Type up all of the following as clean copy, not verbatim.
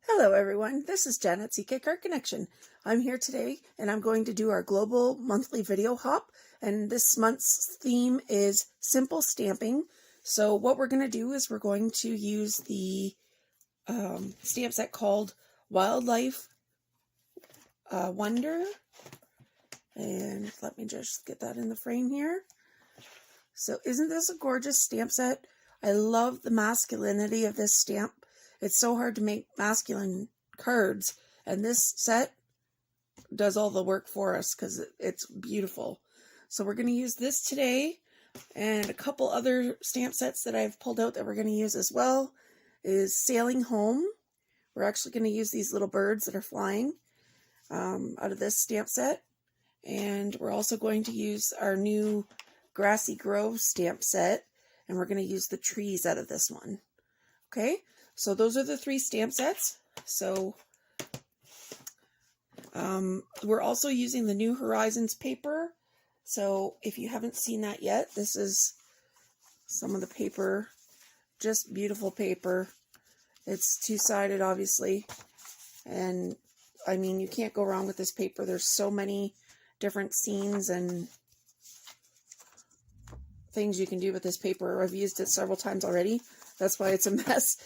Hello everyone, this is Jen at CK Card Connection. I'm here today and I'm going to do our global monthly video hop, and this month's theme is simple stamping. So what we're going to do is we're going to use the stamp set called Wildlife Wonder, and let me just get that in the frame here. So isn't this a gorgeous stamp set? I love the masculinity of this stamp. It's so hard to make masculine cards, and this set does all the work for us because it's beautiful. So we're going to use this today, and a couple other stamp sets that I've pulled out that we're going to use as well is Sailing Home. We're actually going to use these little birds that are flying out of this stamp set, and we're also going to use our new Grassy Grove stamp set, and we're going to use the trees out of this one. Okay, so those are the three stamp sets. So we're also using the New Horizons paper. So if you haven't seen that yet, this is some of the paper. Just beautiful paper. It's two-sided, obviously. And I mean, you can't go wrong with this paper. There's so many different scenes and things you can do with this paper. I've used it several times already. That's why it's a mess,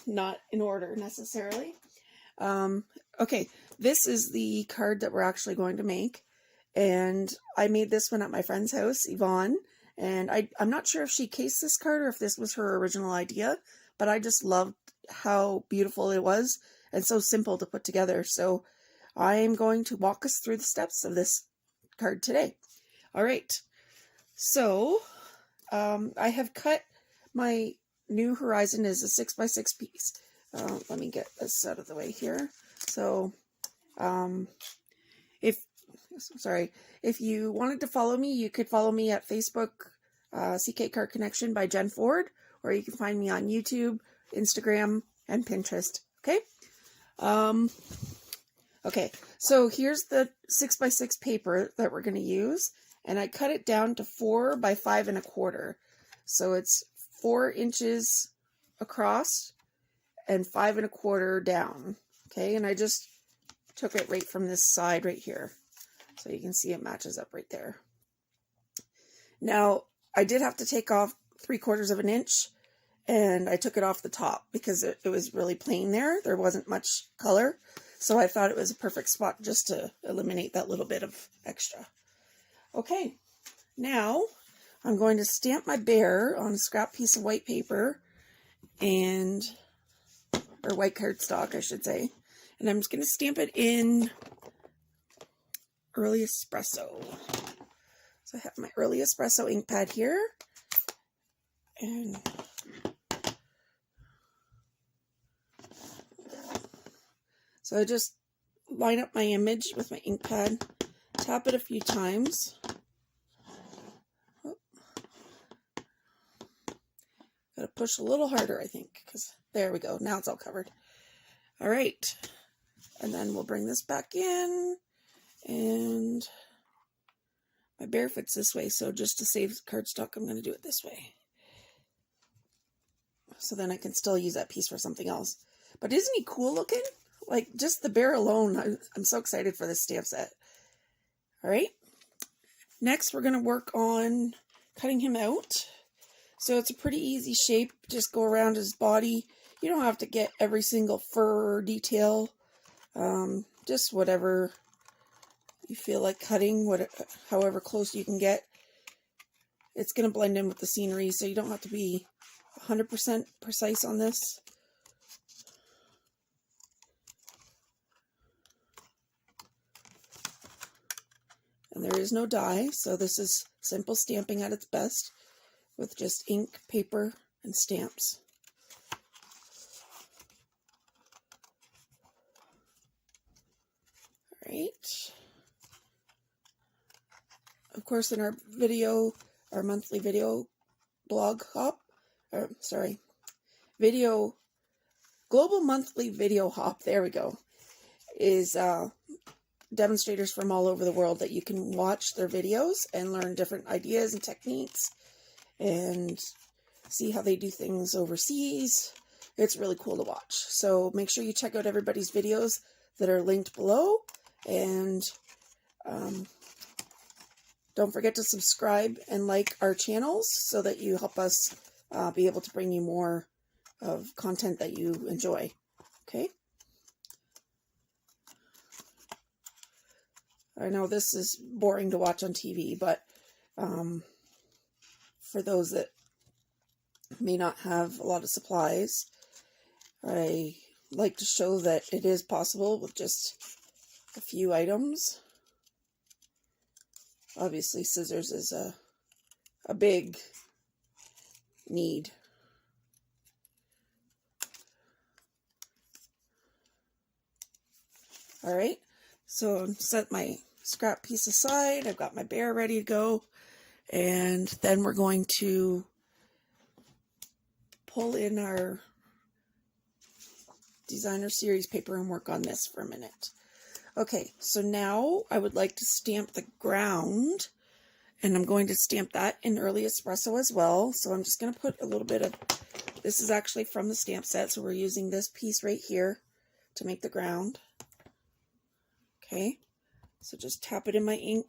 not in order necessarily. Okay, this is the card that we're actually going to make, and I made this one at my friend's house, Yvonne, and I'm not sure if she cased this card or if this was her original idea, but I just loved how beautiful it was and so simple to put together. So I'm going to walk us through the steps of this card today. All right, so I have cut my New Horizon is a 6x6 piece. Let me get this out of the way here. So, if you wanted to follow me, you could follow me at Facebook, CK Card Connection by Jen Ford, or you can find me on YouTube, Instagram, and Pinterest. Okay. Okay. So here's the 6x6 paper that we're going to use, and I cut it down to 4 by 5 1/4. So it's 4 inches across and 5 1/4 down. Okay, and I just took it right from this side right here. So you can see it matches up right there. Now, I did have to take off 3/4 of an inch, and I took it off the top because it was really plain there. There wasn't much color. So I thought it was a perfect spot just to eliminate that little bit of extra. Okay, now I'm going to stamp my bear on a scrap piece of white paper or white cardstock, I should say. And I'm just going to stamp it in Early Espresso. So I have my Early Espresso ink pad here. And so I just line up my image with my ink pad, tap it a few times. Gotta push a little harder, I think, because there we go. Now it's all covered. All right. And then we'll bring this back in, and my bear fits this way. So just to save cardstock, I'm going to do it this way. So then I can still use that piece for something else. But isn't he cool looking? Like, just the bear alone, I'm so excited for this stamp set. All right. Next, we're going to work on cutting him out. So it's a pretty easy shape. Just go around his body. You don't have to get every single fur detail. Just whatever you feel like cutting, however close you can get. It's going to blend in with the scenery, so you don't have to be 100% precise on this. And there is no dye, so this is simple stamping at its best, with just ink, paper, and stamps. All right. Of course, in our monthly video blog hop, global monthly video hop, there we go, is demonstrators from all over the world that you can watch their videos and learn different ideas and techniques and see how they do things overseas it's really cool to watch. So make sure you check out everybody's videos that are linked below, and don't forget to subscribe and like our channels so that you help us be able to bring you more of content that you enjoy. Okay? I know this is boring to watch on TV, but for those that may not have a lot of supplies, I like to show that it is possible with just a few items. Obviously, scissors is a big need. Alright, so set my scrap piece aside. I've got my bear ready to go. And then we're going to pull in our designer series paper and work on this for a minute. Okay, so now I would like to stamp the ground, and I'm going to stamp that in Early Espresso as well. So I'm just going to put a little bit of, this is actually from the stamp set, so we're using this piece right here to make the ground. Okay, so just tap it in my ink.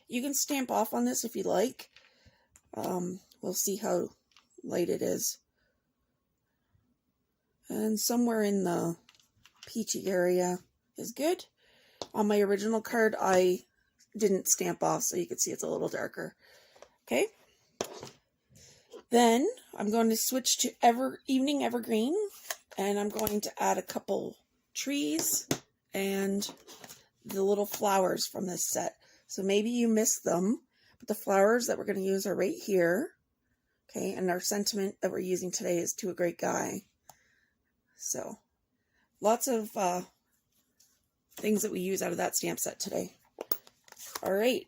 You can stamp off on this if you like. We'll see how light it is. And somewhere in the peachy area is good. On my original card, I didn't stamp off, so you can see it's a little darker. Okay. Then I'm going to switch to Evening Evergreen, and I'm going to add a couple trees and the little flowers from this set. So maybe you missed them, but the flowers that we're going to use are right here. Okay, and our sentiment that we're using today is "To a Great Guy." So lots of things that we use out of that stamp set today. All right,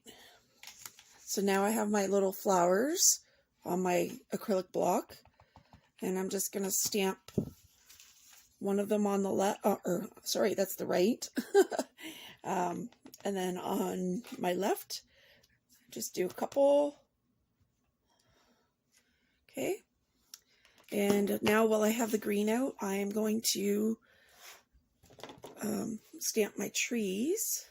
so now I have my little flowers on my acrylic block, and I'm just going to stamp one of them on the left, or sorry, that's the right. And then on my left, just do a couple. Okay. And now while I have the green out, I am going to stamp my trees.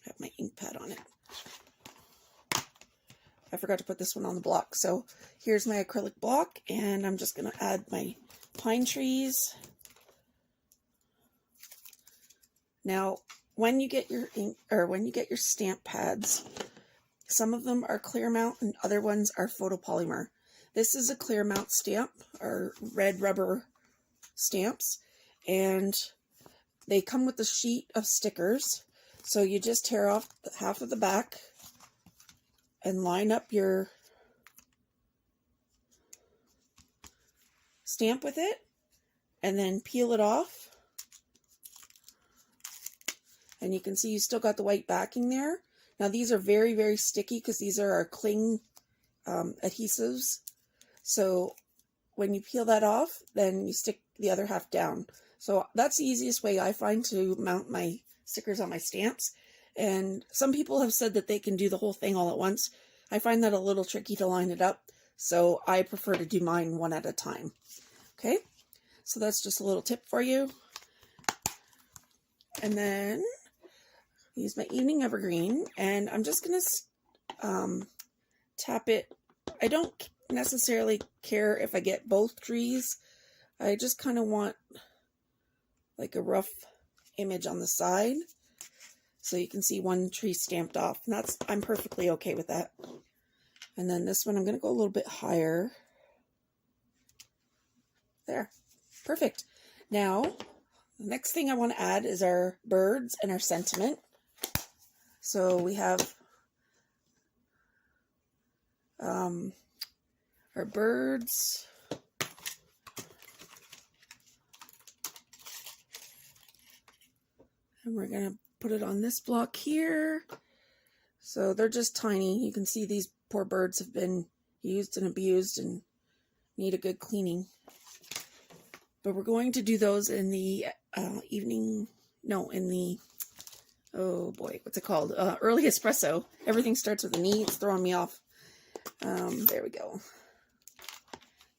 Have my ink pad on it. I forgot to put this one on the block. So here's my acrylic block, and I'm just going to add my pine trees. Now, when you get your ink, or when you get your stamp pads, some of them are clear mount and other ones are photopolymer. This is a clear mount stamp, or red rubber stamps, and they come with a sheet of stickers. So you just tear off half of the back and line up your stamp with it, and then peel it off. And you can see you still got the white backing there. Now these are very, very sticky because these are our cling adhesives. So when you peel that off, then you stick the other half down. So that's the easiest way I find to mount my stickers on my stamps. And some people have said that they can do the whole thing all at once. I find that a little tricky to line it up, so I prefer to do mine one at a time. Okay, so that's just a little tip for you. And then use my Evening Evergreen, and I'm just going to tap it. I don't necessarily care if I get both trees. I just kind of want like a rough image on the side, so you can see one tree stamped off. And I'm perfectly okay with that. And then this one, I'm going to go a little bit higher. There. Perfect. Now, the next thing I want to add is our birds and our sentiment. So we have our birds. And we're going to put it on this block here. So they're just tiny. You can see these poor birds have been used and abused and need a good cleaning. But we're going to do those in the oh boy, what's it called? Early Espresso. Everything starts with an E. It's throwing me off. There we go.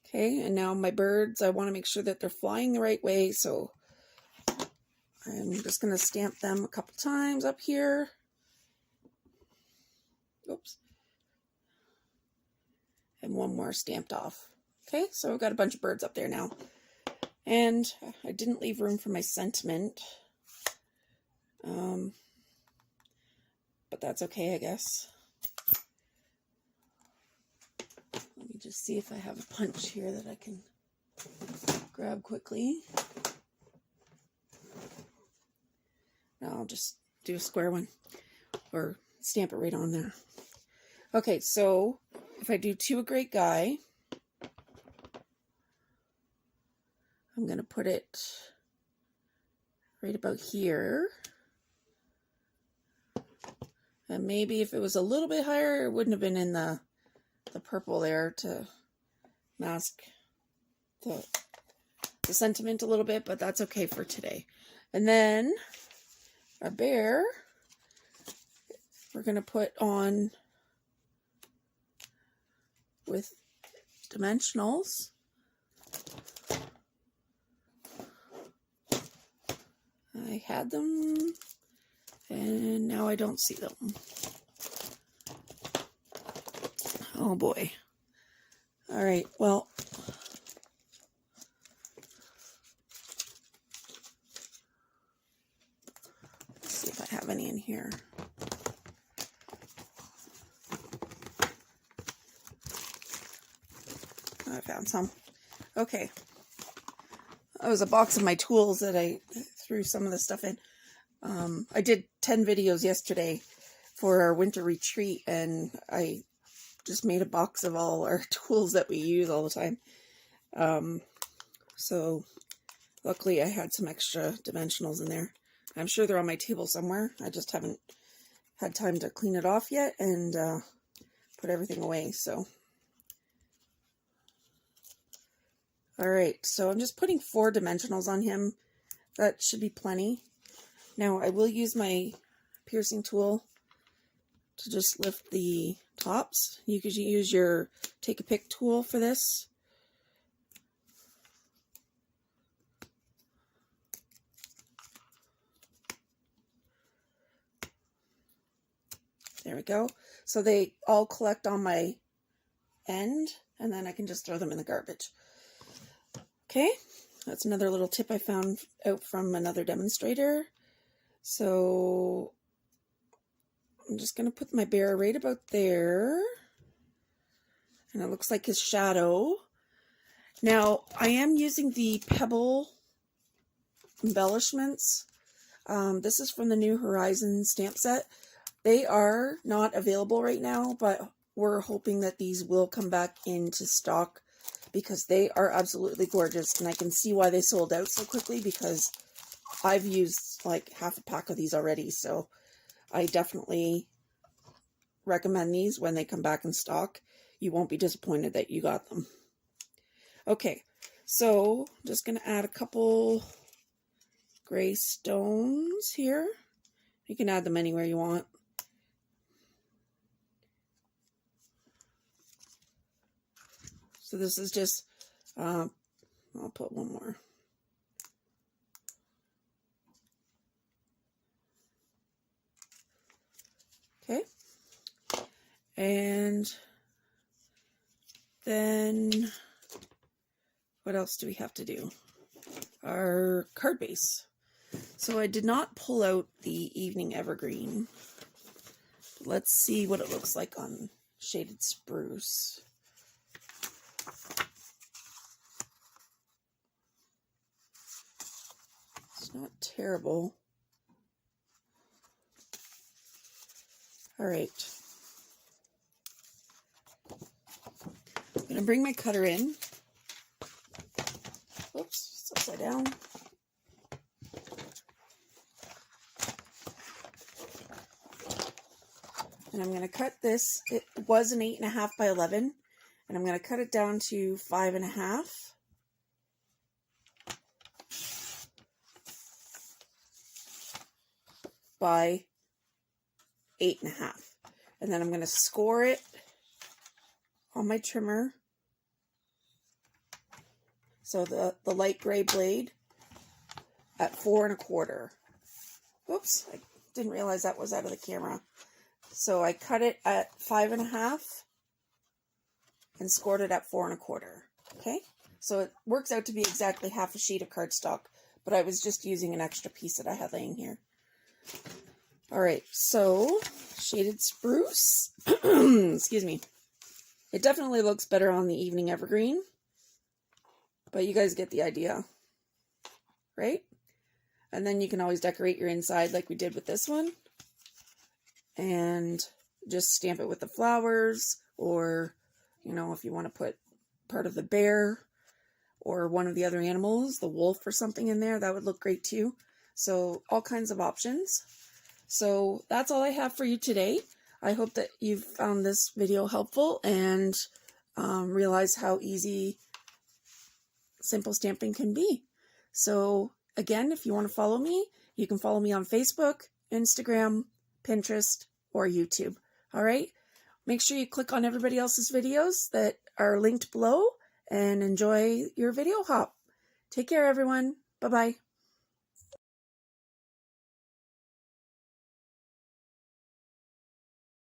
Okay, and now my birds, I want to make sure that they're flying the right way, so I'm just going to stamp them a couple times up here. Oops. And one more stamped off. Okay, so I've got a bunch of birds up there now. And I didn't leave room for my sentiment. But that's okay, I guess. Let me just see if I have a punch here that I can grab quickly. No, I'll just do a square one or stamp it right on there. Okay, so if I do To a Great Guy, I'm going to put it right about here. And maybe if it was a little bit higher, it wouldn't have been in the purple there to mask the sentiment a little bit, but that's okay for today. And then our bear, we're going to put on with dimensionals. I had them, and now I don't see them. Oh boy. All right, well, let's see if I have any in here. I found some. Okay. That was a box of my tools that I threw some of the stuff in. I did 10 videos yesterday for our winter retreat, and I just made a box of all our tools that we use all the time. So luckily I had some extra dimensionals in there. I'm sure they're on my table somewhere. I just haven't had time to clean it off yet and put everything away. So, all right, so I'm just putting 4 dimensionals on him. That should be plenty. Now I will use my piercing tool to just lift the tops. You could use your take a pick tool for this. There we go. So they all collect on my end, and then I can just throw them in the garbage. Okay, that's another little tip I found out from another demonstrator. So I'm just going to put my bear right about there. And it looks like his shadow. Now, I am using the Pebble embellishments. This is from the New Horizon stamp set. They are not available right now, but we're hoping that these will come back into stock because they are absolutely gorgeous. And I can see why they sold out so quickly because I've used like half a pack of these already. So I definitely recommend these when they come back in stock. You won't be disappointed that you got them. Okay, so I'm just going to add a couple gray stones here. You can add them anywhere you want. So this is just, I'll put one more. Okay. And then what else do we have to do? Our card base. So I did not pull out the Evening Evergreen. Let's see what it looks like on Shaded Spruce. It's not terrible. All right. I'm going to bring my cutter in. Oops, it's upside down. And I'm going to cut this. It was an 8.5 by 11. And I'm going to cut it down to 5.5. By 8.5. And then I'm going to score it on my trimmer So the light gray blade at 4 1/4. Oops, I didn't realize that was out of the camera. So I cut it at 5 1/2 and scored it at 4 1/4. Okay, so it works out to be exactly half a sheet of cardstock, but I was just using an extra piece that I had laying here. All right, so shaded spruce. Excuse me. It definitely looks better on the evening evergreen, but you guys get the idea, right? And then you can always decorate your inside like we did with this one, and just stamp it with the flowers, or, you know, if you want to put part of the bear or one of the other animals, the wolf or something in there, that would look great too. So all kinds of options. So that's all I have for you today. I hope that you've found this video helpful and realize how easy simple stamping can be. So again, if you want to follow me, you can follow me on Facebook, Instagram, Pinterest, or YouTube. All right? Make sure you click on everybody else's videos that are linked below and enjoy your video hop. Take care, everyone. Bye-bye.